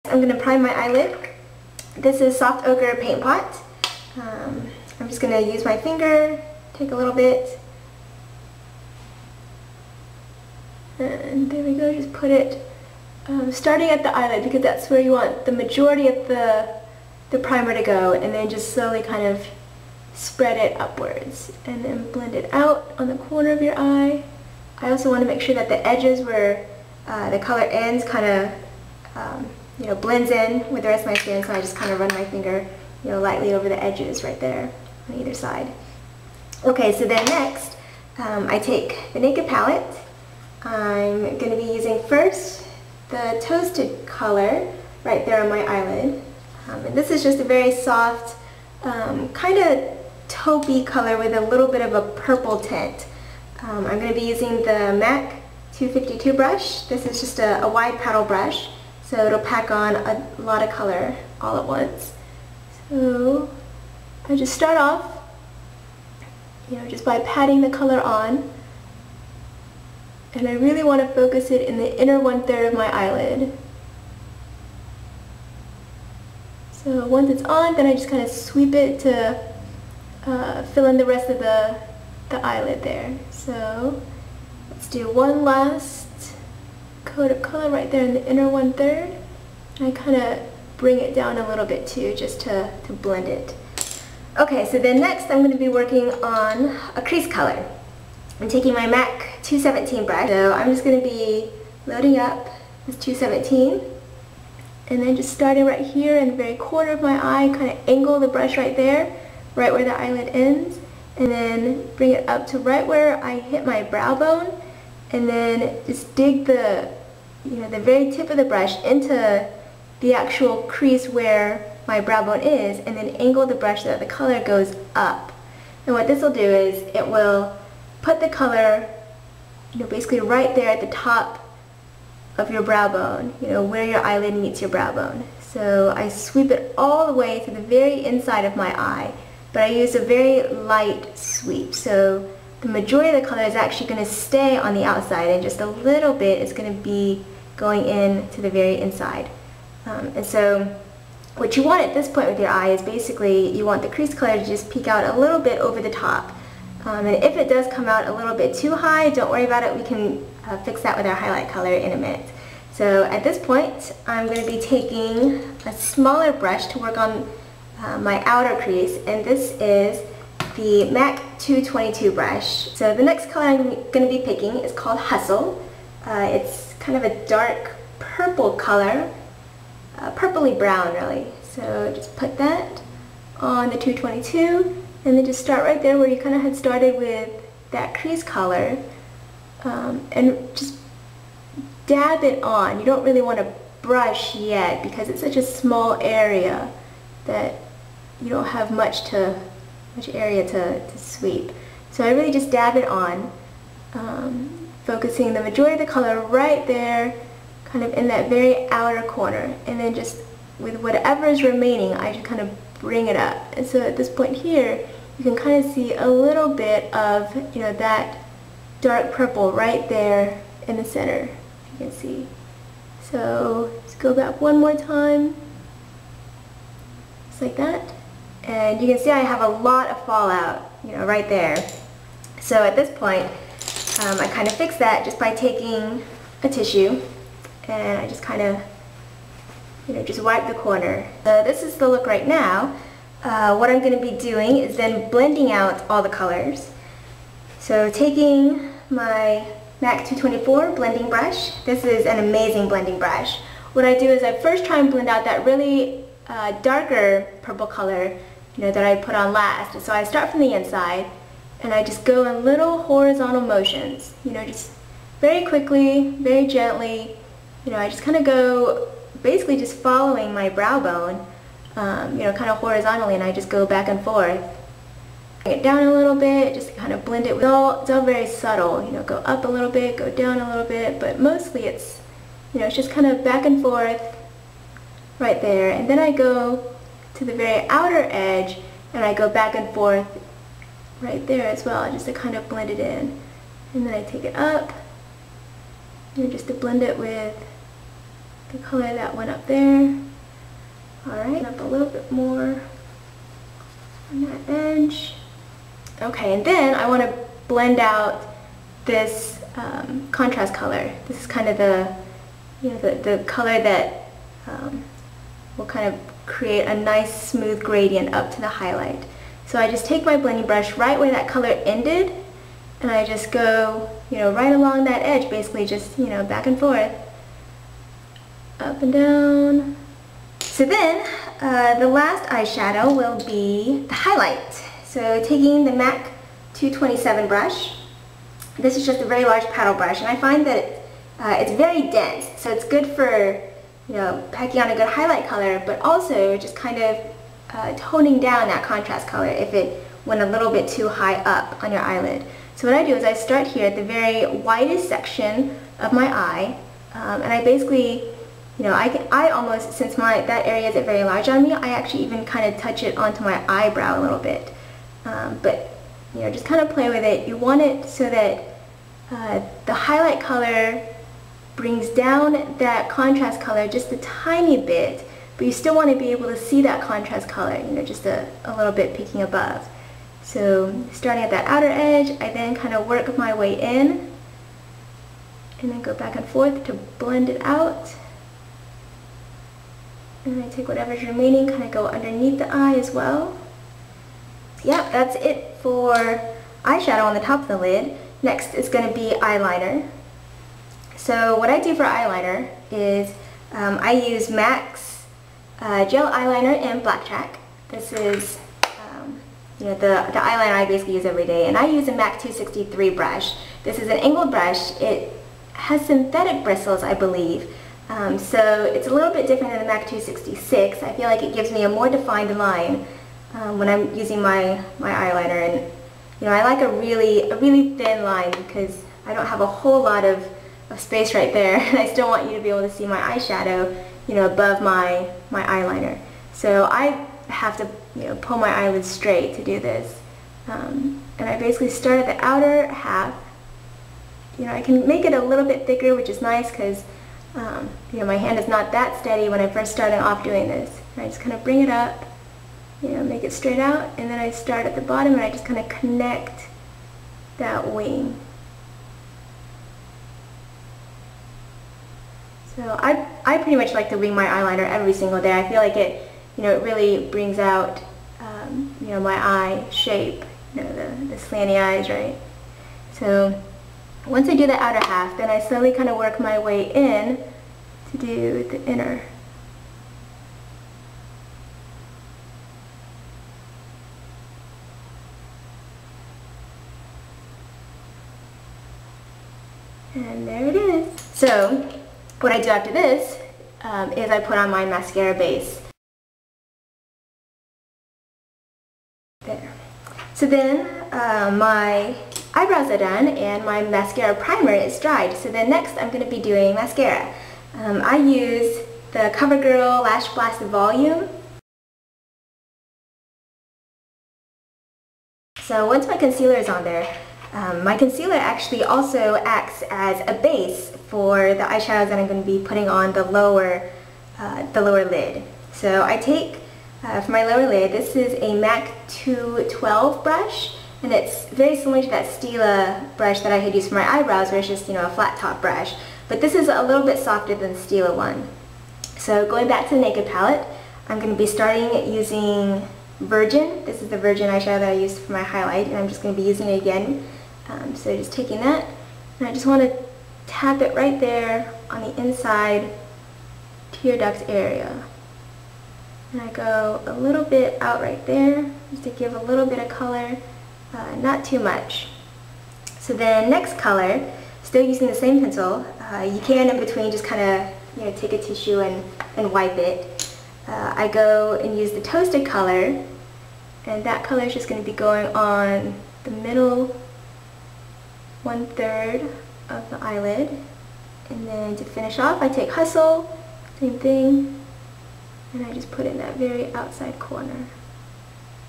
I'm going to prime my eyelid. This is Soft Ochre Paint Pot. I'm just going to use my finger, take a little bit, and there we go, just put it starting at the eyelid because that's where you want the majority of the primer to go, and then just slowly kind of spread it upwards and then blend it out on the corner of your eye. I also want to make sure that the edges where the color ends kind of blends in with the rest of my skin, so I just kind of run my finger lightly over the edges right there on either side. Okay, so then next I take the Naked palette. I'm going to be using first the Toasted color right there on my eyelid. And this is just a very soft, kind of taupey color with a little bit of a purple tint. I'm going to be using the MAC 252 brush. This is just a wide paddle brush, so it'll pack on a lot of color all at once. So I just start off, just by patting the color on, and I really want to focus it in the inner 1/3 of my eyelid. So once it's on, then I just kind of sweep it to fill in the rest of the eyelid there. So let's do one last coat of color right there in the inner 1/3. I kind of bring it down a little bit too, just to blend it. Okay, so then next I'm going to be working on a crease color. I'm taking my MAC 217 brush, so I'm just going to be loading up this 217, and then just starting right here in the very corner of my eye, kind of angle the brush right there, right where the eyelid ends, and then bring it up to right where I hit my brow bone, and then just dig the very tip of the brush into the actual crease where my brow bone is, and then angle the brush so that the color goes up. And what this will do is it will put the color basically right there at the top of your brow bone, where your eyelid meets your brow bone. So I sweep it all the way to the very inside of my eye, but I use a very light sweep. So the majority of the color is actually going to stay on the outside, and just a little bit is going to be going in to the very inside. And so what you want at this point with your eye is basically you want the crease color to just peek out a little bit over the top. And if it does come out a little bit too high, don't worry about it. We can fix that with our highlight color in a minute. So at this point, I'm going to be taking a smaller brush to work on my outer crease, and this is the MAC 222 brush. So the next color I'm going to be picking is called Hustle. It's kind of a dark purple color, purpley brown really. So just put that on the 222, and then just start right there where you kind of had started with that crease color, and just dab it on. You don't really want to brush yet because it's such a small area that you don't have much area to sweep. So I really just dab it on, focusing the majority of the color right there, kind of in that very outer corner, and then just with whatever is remaining, I just kind of bring it up. And so at this point here, you can kind of see a little bit of that dark purple right there in the center, if you can see. So just go back one more time, just like that, and you can see I have a lot of fallout, right there. So at this point, I kind of fix that just by taking a tissue, and I just kind of just wipe the corner. So this is the look right now. What I'm going to be doing is then blending out all the colors. So taking my MAC 224 blending brush. This is an amazing blending brush. What I do is I first try and blend out that really darker purple color that I put on last. So I start from the inside, and I just go in little horizontal motions, just very quickly, very gently. I just kind of go basically just following my brow bone, kind of horizontally, and I just go back and forth. Bring it down a little bit, just to kind of blend it. It's all very subtle, go up a little bit, go down a little bit, but mostly it's, it's just kind of back and forth right there. And then I go to the very outer edge, and I go back and forth right there as well, just to kind of blend it in. And then I take it up, just to blend it with to color that one up there. Alright, up a little bit more on that edge. Okay, and then I want to blend out this contrast color. This is kind of the, the color that will kind of create a nice smooth gradient up to the highlight. So I just take my blending brush right where that color ended, and I just go, right along that edge, basically just, back and forth, up and down. So then, the last eyeshadow will be the highlight. So taking the MAC 227 brush, this is just a very large paddle brush, and I find that it's very dense, so it's good for, packing on a good highlight color, but also just kind of toning down that contrast color if it went a little bit too high up on your eyelid. So what I do is I start here at the very widest section of my eye, and I basically, I almost, since that area isn't very large on me, I actually even kind of touch it onto my eyebrow a little bit. But just kind of play with it. You want it so that the highlight color brings down that contrast color just a tiny bit, but you still want to be able to see that contrast color, just a little bit peeking above. So starting at that outer edge, I then kind of work my way in, and then go back and forth to blend it out. And then I take whatever's remaining, kind of go underneath the eye as well. Yep, that's it for eyeshadow on the top of the lid. Next is going to be eyeliner. So what I do for eyeliner is I use MAC's gel eyeliner in Blackjack. This is the eyeliner I basically use every day, and I use a MAC 263 brush. This is an angled brush. It has synthetic bristles, I believe, so it's a little bit different than the MAC 266. I feel like it gives me a more defined line when I'm using my eyeliner, and I like a really thin line because I don't have a whole lot of space right there, and I still want you to be able to see my eyeshadow, above my eyeliner. So I have to, pull my eyelids straight to do this, and I basically start at the outer half. I can make it a little bit thicker, which is nice because my hand is not that steady when I'm first starting off doing this. And I just kind of bring it up, make it straight out, and then I start at the bottom and I just kind of connect that wing. So I pretty much like to wing my eyeliner every single day. I feel like it, it really brings out, my eye shape, the slanty eyes, right? So once I do the outer half, then I slowly kind of work my way in to do the inner. And there it is. So what I do after this is I put on my mascara base. There. So then my eyebrows are done and my mascara primer is dried. So then next I'm going to be doing mascara. I use the CoverGirl Lash Blast Volume. So once my concealer is on there, my concealer actually also acts as a base for the eyeshadows that I'm going to be putting on the lower lid. So I take, for my lower lid, this is a MAC 212 brush, and it's very similar to that Stila brush that I had used for my eyebrows, where it's just, a flat top brush. But this is a little bit softer than the Stila one. So going back to the Naked palette, I'm going to be starting using Virgin. This is the Virgin eyeshadow that I used for my highlight, and I'm just going to be using it again. So just taking that, and I just want to tap it right there on the inside tear duct area. And I go a little bit out right there, just to give a little bit of color, not too much. So then next color, still using the same pencil, you can in between just kind of take a tissue and wipe it. I go and use the Toasted color, and that color is just going to be going on the middle 1/3 of the eyelid. And then to finish off, I take Hustle, same thing, and I just put it in that very outside corner.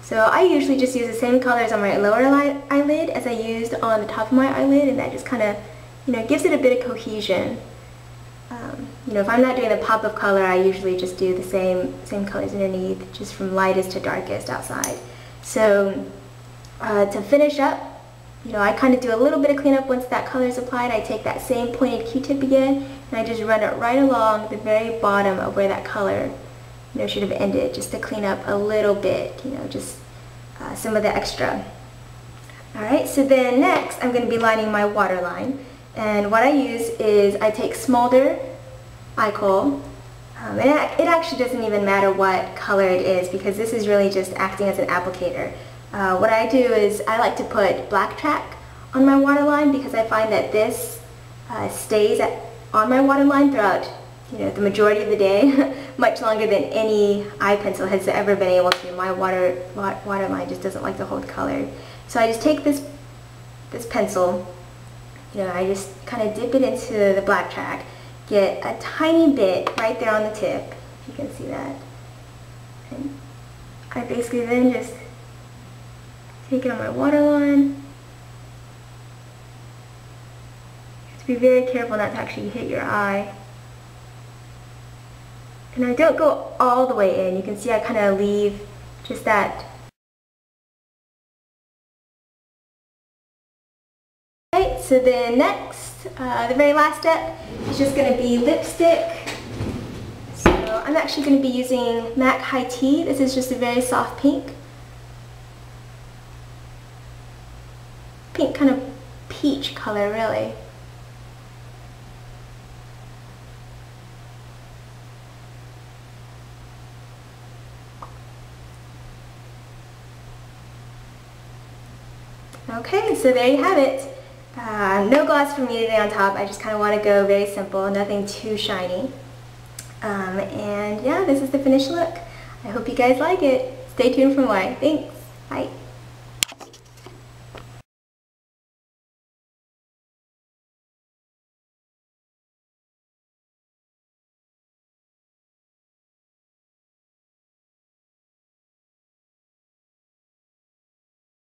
So I usually just use the same colors on my lower eyelid as I used on the top of my eyelid, and that just kind of, gives it a bit of cohesion. You know, if I'm not doing a pop of color, I usually just do the same colors underneath, just from lightest to darkest outside. So to finish up, you know, I kind of do a little bit of cleanup once that color is applied. I take that same pointed Q-tip again, and I just run it right along the very bottom of where that color, you know, should have ended, just to clean up a little bit, you know, just some of the extra. Alright, so then next I'm going to be lining my waterline, and what I use is I take smolder eye kohl, and it actually doesn't even matter what color it is, because this is really just acting as an applicator. What I do is I like to put black track on my waterline, because I find that this stays on my waterline throughout, you know, the majority of the day, much longer than any eye pencil has ever been able to. My waterline just doesn't like to hold color. So I just take this pencil, you know, I just kind of dip it into the black track, get a tiny bit right there on the tip, if you can see that. And I basically then just take it on my waterline. You have to be very careful not to actually hit your eye. And I don't go all the way in. You can see I kind of leave just that. Okay, so then next, the very last step is just going to be lipstick. So I'm actually going to be using MAC High Tea. This is just a very soft pink. Pink kind of peach color, really. Okay, so there you have it. No gloss for me today on top. I just kind of want to go very simple, nothing too shiny. And yeah, this is the finished look. I hope you guys like it. Stay tuned for more. Thanks. Bye.